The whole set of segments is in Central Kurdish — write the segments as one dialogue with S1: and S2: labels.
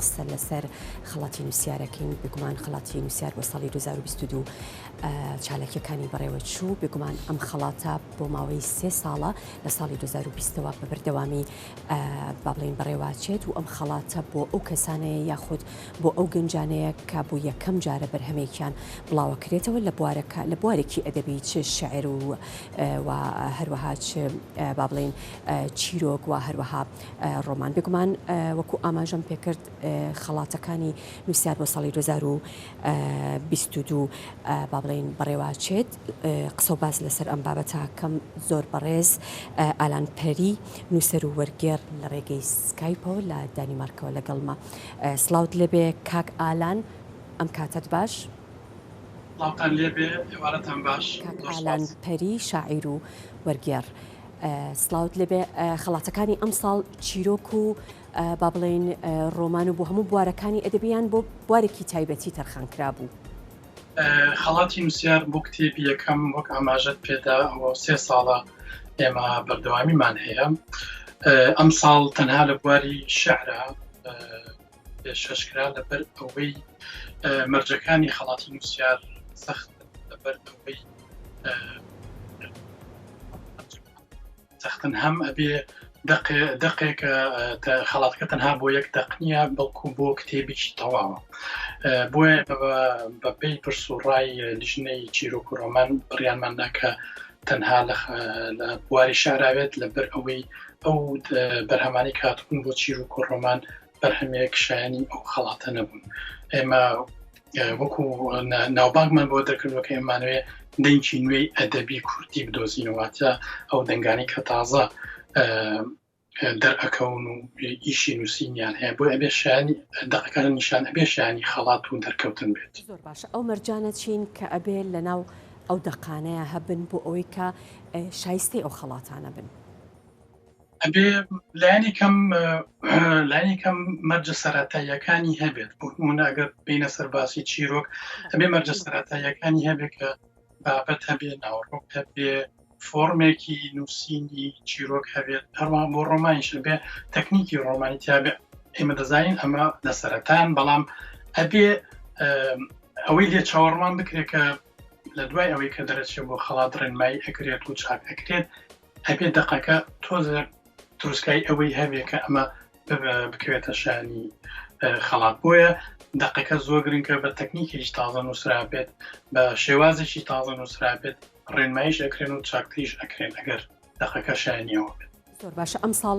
S1: قسە لەسەر خەڵاتی نووسیارەکەین بگومان خەڵاتی نووسیار بۆ ساڵی 2022 چالاکیەکانی بەڕێوە چوو بگومان ئەم خەڵاتە بۆ ماوەی 3 ساڵە لە ساڵی 2020ەوە بە بەردەوامی با بڵێن بەڕێواچێت و ئەم خەڵاتە بۆ ئەو کەسانەیە یاخود بۆ ئەو گەنجانەیە کە بۆ یەکەم جارە بەرهەمێکیان بڵاوەکرێتەوە لە بوارێکی ئەدەبی چ شعر و هەروەها چ با بڵێن چیرۆک و هەروەها ڕۆمان بگومان وەکو ئاماژەم پێکرد خەڵاتەکانی نووسیار بۆ ساڵی 2022 با بڵێن بەڕێواچێت قسە و باز لەسەر ئەم بابەتە کەم زۆر بەڕێز ئالان پەری نووسەر و وەرگێڕ لە ڕێگەی سکایپەوە لە دانیمارکەوە لەگەڵمە سلااوت لێبێ کاک ئالان ئەم کاتت باش کاک ئالان پەری شاعیر و وەرگێڕ سلااوت لێبێ خەڵاتەکانی ئەم ساڵ چیرۆک و با بڵێن ڕۆمان و بۆ هەموو بوارەکانی ئەدەبیان بۆ بوارێکی تایبەتی تەرخانکرا بوو.
S2: خەڵاتی نووسیار بۆ کتێبی یەکەم وەک ئاماژەت پێدا ئەوە 3 ساڵە ئێمە بەردەوامیمان هەیە. ئەم ساڵ تەنها لە بواری شەعرە پێشکەشکرا لەبەر ئەوەی مەرجەکانی خەڵاتی نووسیار سەخت لەبەر ئەوەی سەختن هەم ئەبێ دقێکە خەڵاتەکە تەنها بۆ یەک دەقنیە بەڵکو بۆ کتێبێکی تەواوە بۆیە بەپێی پرسوڕای لیژنەی چیرۆک و ڕۆمان بڕیانمان ناکە تەنها لە بواری شعراوێت لەبەر ئەوەی ئەو بەرهەمانی کاتبوون بۆ چیرۆک و ڕۆمان بەرهەمەیەک شایانی ئەو خەڵاتە نەبوون. ئێمە وەکو ناوبانگمان بۆ دەکردوە کە ئێمانوێ دەنگی نوێی ئەدەبی کوردی بدۆزینەوەتە ئەو دەنگانی کە تازە دەرئەکەون و ئیشی نووسینیان هەیە بۆ ئەبێ شایانی دەقەکان نیشان ئەبێ شایانی خەڵات و دەرکەوتن بێت.
S1: زۆر باشە ئەو مەرجانە چین کە ئەبێ لەناو ئەو دەقانەیە هەبن بۆ ئەوەی کە شایستی ئەو خەڵاتانە بن.
S2: ئەبێ لایەنی کەم مەرجە سەرەتاییەکانی هەبێت بۆ نمونە ئەگەر بینە سەرباسی چیرۆک ئەبێ مەرجە سەرەتاییەکانی هەبێت کە بابەت هەبێ ناوڕۆک هەبێ فۆرمێکی نووسینی چیرۆک هەبێت هەروەها بۆ ڕۆمانیش بێ تەکنیکی ڕۆمانی تیاابێ ئێمە دەزانین ئەمە لە سەرەتان بەڵام ئەبێ ئەوەی لێ چاوەڕمان بکرێت کە لە دوای ئەوەی کە دەرەچێت بۆ خەڵات ڕێنمایی ئەکرێت و چاک ئەکرێت ئەبێ دەقەکە تۆزە دروستکای ئەوەی هەبێت کە ئەمە بکوێتە شانی خەڵات بۆیە دەقەکە زۆر گرنگکە بە تەکنیکیش تازە نووسرا بێت بە شێوازێکی تازە نووسرا بێت ڕێنماییش ئەکرێن و چاکتریش ئەکرێن ئەگەر دەقەکە شایانیەوە بێت.
S1: زۆر باشە ئەم ساڵ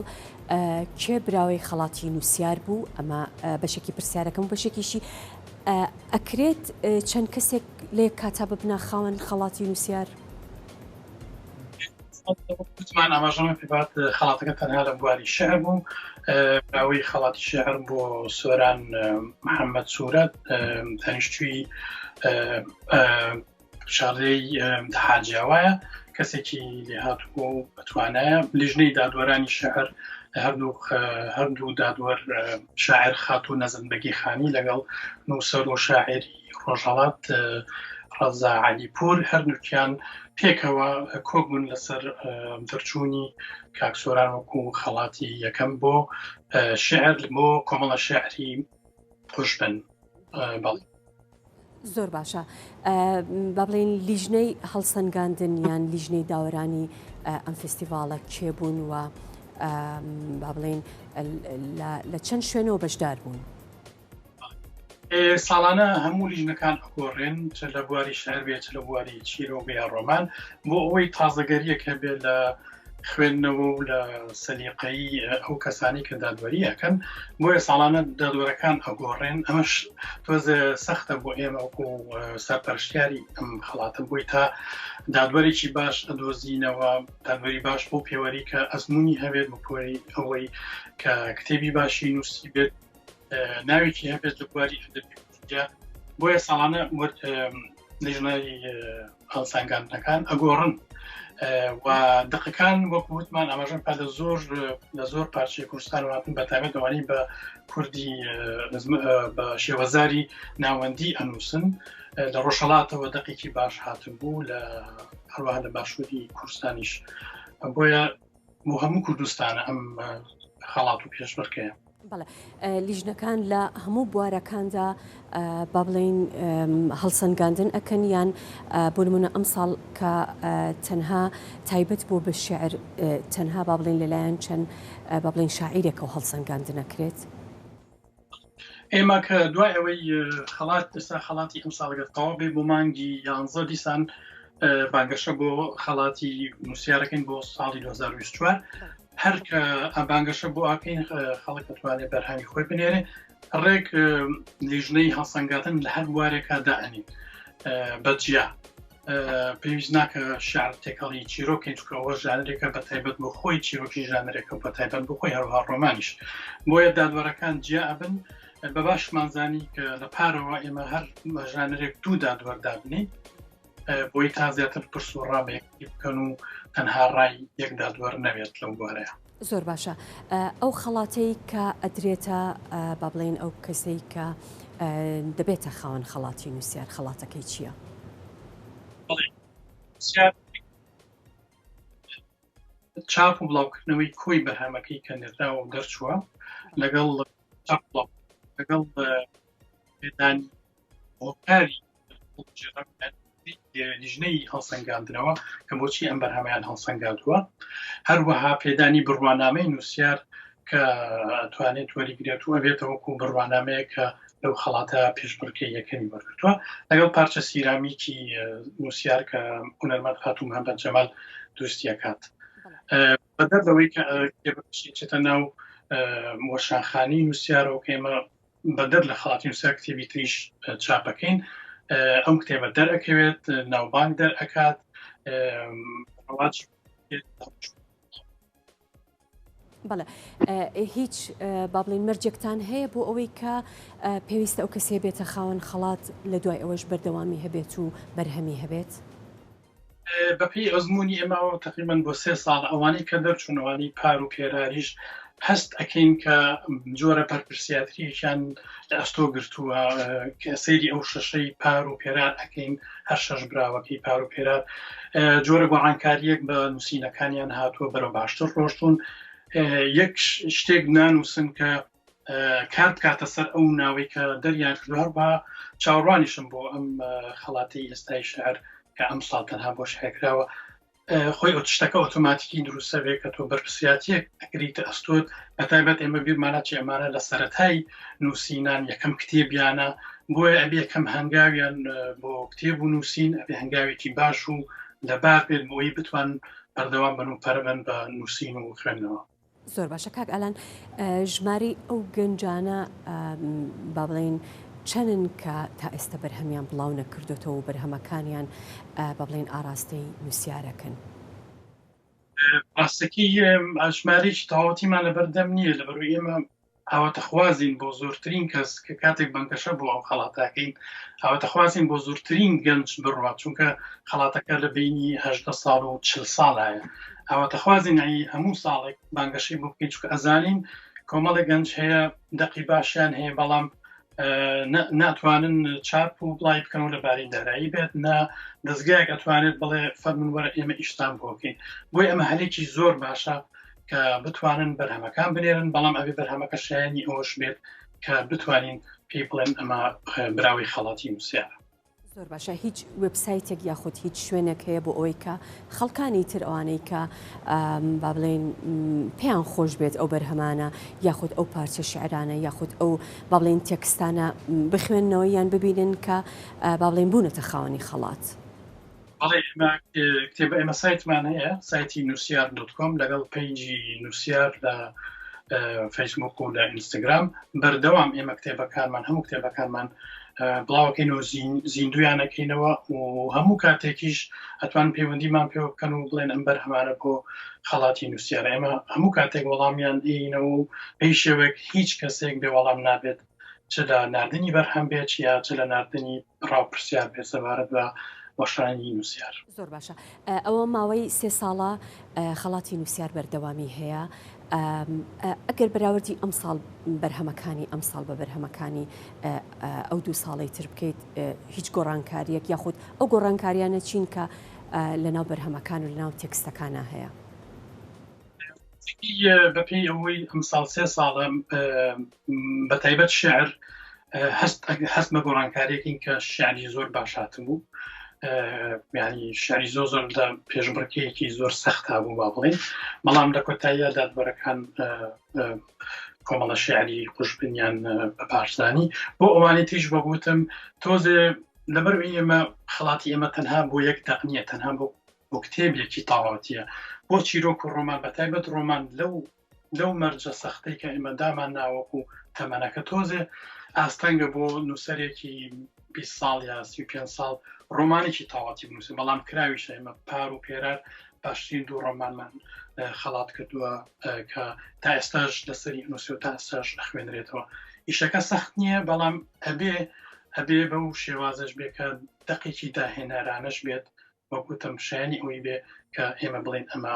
S1: کێ براوەی خەڵاتی نووسیار بوو ئەمە بەشێکی پرسیارەکەم بەشێکیشی ئەکرێت چەند کەسێک لێ کاتا ببنا خاوەن خەڵاتی نووسیار؟
S2: وتمان ئاماژەمە پێبات خەڵاتەکە تەنها لە بواری شەعر بوو براوەی خەڵاتی شەعر بۆ سۆران محەممەد سوورەت تەنیشتووی شارەی حاجیاوایە کەسێکی لێهات و بەتوانایە لیژنەی دادوەرانی شەعر هەردوو دادوەر شاعر خات و نەزنبەگی خانی لەگەڵ نووسەر و شاعری ڕۆژهەڵات ڕەزا عەلیپور هەردووکیان پێکەوە کۆبوون لەسەر دەرچوونی کاکسۆران وەکو خەڵاتی یەکەم بۆ شعر بۆ کۆمەڵە شعری خوشبن. بەڵێ
S1: زۆر باشە با بڵێن لیژنەی هەڵسەنگاندن یان لیژنەی داوەرانی ئەم فستیڤالە کێبوون و با بڵێن لە چەند شوێنەوە بەشدار بوون؟
S2: ساڵانە هەموو لیژنەکان ئەگۆڕێن چ لە بواری شەعر بێت چ لە بواری چیرۆک یا ڕۆمان بۆ ئەوەی تازەگەریەک هەبێت لە خوێندنەوە و لە سەلیقەیی ئەو کەسانی کە دادوەری ئەەکەن بۆیە ساڵانە دادوەرەکان ئەگۆڕێن ئەمەش تۆزە سەختە بۆ ئێمە وەکو سەرپەرشتیاری ئەم خەڵاتم بووی تا دادوەرێکی باش ئەدۆزینەوە دادوەری باش بۆ پێوەری کە ئەزمموی هەبێت بۆی ئەوەی کە کتێبی باشی نووسی بێت ناوێکی هەبێت لە بواری ئەدەبی بۆیە ساڵانە لیژنەی هەڵسەنگاندنەکان ئەگۆڕن و دقەکان وەکووتمان ئاماژەم لە زۆر پارچەی کوردستان هاتن بەتابێت ئەوانەی بە کوردی بە شێوەزاری ناوەندی ئەنووسن لە ڕۆژهەڵاتەوە دقێکی باش هاتن بوو لە هەروەها لە باشووری کوردستانیش بۆیە بۆ هەموو کوردستانە ئەم خەڵات و پێشبڕکەیە.
S1: بەڵێ لیژنەکان لە هەموو بوارەکاندا با بڵێن هەڵسەنگاندن ئەکەن یان بۆ نمونە ئەم ساڵ کە تەنها تایبەت بۆ بە شێعر تەنها با بڵێن لەلایەن چەند با بڵێن شاعیرێکە و هەڵسەنگاندنەکرێت.
S2: ئێمە کە دوای ئەوەی خەڵات ئێستا خەڵاتی ئەم ساڵگەت تەواو بێ بۆ مانگی 11 دیسان بانگەشە بۆ خەڵاتی نووسیارەکەین بۆ ساڵی 2024 هەر کە بانگەشە بۆ ئاکەین خەڵک دەتوانێت بەرهەمی خۆی بنێرێ ڕێک لیژنەی هەڵسەنگاتن لە هەر بوارێکە دائنین بەجیا پێویست ناکە شعر تێکەڵی چیرۆکەین چکە ئەوە ژانرێکە بە تایبەت بۆ خۆی چیرۆکی ژانرێکە بە تایبەت بۆ خۆی هەروها ڕۆمانیش بۆیە دادوەرەکان جیا ئەبن بە باشمانزانی کە لە پارەوە ئێمە هەر ژانرێک دوو دادوەردابنین بۆی تا زیاتر پرس و ڕامێکی بکەن و تەنها ڕای یەک دادوەر نەوێت لەو بوارەیە.
S1: زۆر باشە ئەو خەڵاتەی کە ئەدرێتە با بڵێن ئەو کەسەی کە دەبێتە خاوەن خەڵاتی نووسیار خەڵاتەکەی چییە؟
S2: چاپ و بڵاوکردنەوەی کۆی بەرهەمەکەی کە نێرداوە و دەرچووە لەگەڵ لەگەڵ پێدانی هۆکاری لیژنەی هەڵسەنگاندنەوە کە بۆچی ئەم بەرهەمیان هەڵسەنگاندووە هەروەها پێدانی بڕوانامەی نووسیار کە توانێت وەریگرێت و ئەبێتەوەکو بڕوانامەیە کە لەو خەڵاتە پێشبڕکەی یەکەمی وەرگرتووە لەگەڵ پارچە سیرامیکی نووسیار کە هونەرمەند خاتوو محەممەد جەمال دروستیەکات بەدەرەوەی کە کتێبچێتە ناو وەشانخانی نووسیارەوە کە ئێمە بەدەر لە خەڵاتی نووسیار کتێبی تریش چاپەکەین ئەم کتێبە دەرەکەوێت ناوبانگ دەرئەکات
S1: بەڵێ هیچ با بڵێن مەرجێکتان هەیە بۆ ئەوەی کە پێویستە ئەو کەسێ بێتە خاوەن خەڵات لە دوای ئەوەش بەردەوامی هەبێت و بەرهەمی هەبێت
S2: بەپی ئەزمموی ئێماوە تقریبان بۆ 3 ساڵ ئەوانەی کە دەرچوونەوانی پار و پێراریش هەست ئەەکەین کە جۆرە پەرپرسیاتریەکیان لە ئەستۆ گرتووە سەیری ئەو شەشەی پار و پێرار ئەەکەین هەر شەش براوەکەی پار و پێرار جۆرە گۆڕانکاریەک بە نووسینەکانیان هاتووە بەرەو باشتر ڕۆشتون یەک شتێک نانووسن کە کار بکاتە سەر ئەو ناوەی کە دەریان کردو هەر بە چاوەڕوانیشم بۆ ئەم خەڵاتی ئێستای شعر کە ئەم ساڵ تەنها بۆ شێکراوە خۆی ئەو تشتەکە ئۆتۆماتیکی دروستە بێت کە تۆ بەرپرسیاتیەک ئەگریتە ئەستۆت بەتایبەت ئێمە بیرمانە چی ئەمانە لە سەرەتای نووسینان یەکەم کتێبیانە بۆیە ئەبێ یەکەم هەنگاویان بۆ کتێب و نووسین ئەبێ هەنگاوێکی باش و لەبار بێت بۆی بتوان بەردەوام بن و پەربەن بە نووسین و خوێندنەوە.
S1: زۆر باشە کاک ئەلان ژماری ئەو گەنجانە با بڵێن چەندن کە تا ئێستا بەرهەمیان بڵاو نەکردوێتەوە و بەرهەمەکانیان با بڵێن ئاراستەی نووسیارەکەن
S2: ڕاستەکی ژمارەی تەواوەتیمان لەبەردەم نییە لەبەروی ئێمە هاواتەخوازین بۆ زۆرترین کەس کە کاتێک بانگەشە بۆ ئەو خەڵاتاکەین هاواتەخوازین بۆ زۆرترین گەنج بڕات چونکە خەڵاتەکە لە بینی 18 ساڵ و 40 ساڵایە هاواتەخوازین هەموو ساڵێک بانگەشەی بۆ بکەین چونکە ئەزانین کۆمەڵی گەنج هەیە دەقی باشیان هەیە بەڵام ناتوانن چاپ و بڵای بکەنەوە لەبارەی دارایی بێت نا دەستگایەک ئەتوانێت بڵێ فەرمون وەرە ئێمە ئیشتان بۆکەین بۆی ئەمە هەلێکی زۆر باشە کە بتوانن بەرهەمەکان بنێرن بەڵام ئەبێ بەرهەمەکە شایانی ئەوەش بێت کە بتوانین پێی بڵێن ئەمە براوی خەڵاتی نووسیارە.
S1: زۆر باشە هیچ وبسایتێک یاخود هیچ شوێنێک هەیە بۆ ئەوەی کە خەڵکانی تر ئەوانەی کە با بڵێن پێیان خۆش بێت ئەو بەرهەمانە یاخود ئەو پارچە شعرانە یاخود ئەو با بڵێن تێکستانە بخوێنەوە یان ببینن کە با بڵێن بوونەتە خاوەنی خەڵات.
S2: کتێبە ئێمە سایتمان هەیە سایتی نووسیار.com لەگەڵ پیجی نووسیار لە فەیسبوک و لە ئینستاگرام بەردەوام ئێمە کتێبەکانمان هەموو کتێبەکانمان بڵاوەکەینەوە زیندویانەکەینەوە و هەموو کاتێکیش ئەتوان پەیوەندیمان پێوە بکەن و بڵێن ئەم بەرهەمانە بۆ خەڵاتی نووسیارە ئێمە هەموو کاتێک وەڵامیان دێینەوە و پێی شێوەیەک هیچ کەسێک بێ وەڵام نابێت چ لە نردنی بەرهەم بێت یا چ لە نردنی ڕاوپرسیار بێت سەبارەت بە وەشانی نووسیار.
S1: زۆر باشە ئەوە ماوەی 3 ساڵە خەڵاتی نووسیار بەردەوامی هەیە ئەگەر بەراوردی ئەم ساڵ بەرهەمەکانی ئەم ساڵ بە بەرهەمەکانی ئەو 2 ساڵی تر بکەیت هیچ گۆڕانکاریەک یاخود ئەو گۆڕانکاریانە چین کە لەناو بەرهەمەکان و لەناو تێکستەکانە هەیە
S2: بەپێی ئەوەی ئەمساڵ 3 ساڵە بەتایبەت شێعر هەست بە گۆڕانکاریەکەین کە شیعری زۆر باشاتم بوو، ینی شاری زۆر لە پێشبڕکەیەکی زۆر سەختا بوو با بڵێن، بەڵام لە کۆتاییە دادبەرەکان کۆمەڵە شیعری قوشبنیان بە پاشزانی بۆ ئەوانەی تریش بەگوتم تۆزێ لەبەر ئێمە خەڵاتی ئێمە تەنها بۆ یەک دەقنیە تەنها بۆ کتێبێکی تاڵاتیە بۆ چیرۆک و ڕۆمان بەتایبەت ڕۆمان لەو مەرجە سەختەی کە ئێمە دامان ناوەکو تەمەنەکە تۆزێ ئاستەنگە بۆ نووسەرێکی 20 ساڵ یا 35 ساڵ ڕۆمانێکی تاواتی بنووسێ، بەڵام کراویش ئێمە پار و پێرار باشترین دوو ڕۆمانمان خەڵات کردووە کە تا ئێستاش لەسەری نووسی و تا ئێستاش خوێنرێتەوە. ئیشەکە سەخت نییە، بەڵام ئەبێ بەو شێوازش بێ کە دەقێکی داهێنەرانەش بێت، وەکوتم شایانی ئەوی بێ کە ئێمە بڵێن ئەمە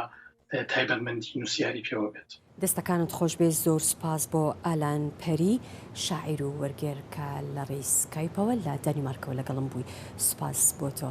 S2: تایبەتمەندی نووسیاری پێوە بێت.
S1: دەستەکانت خۆش بێ. زۆر سوپاس بۆ ئالان پەری، شاعیر و وەرگێر کە لە ڕێی سکایپەوە لە دەنیمارکەوە لەگەڵم بووی. سوپاس بۆ تۆ.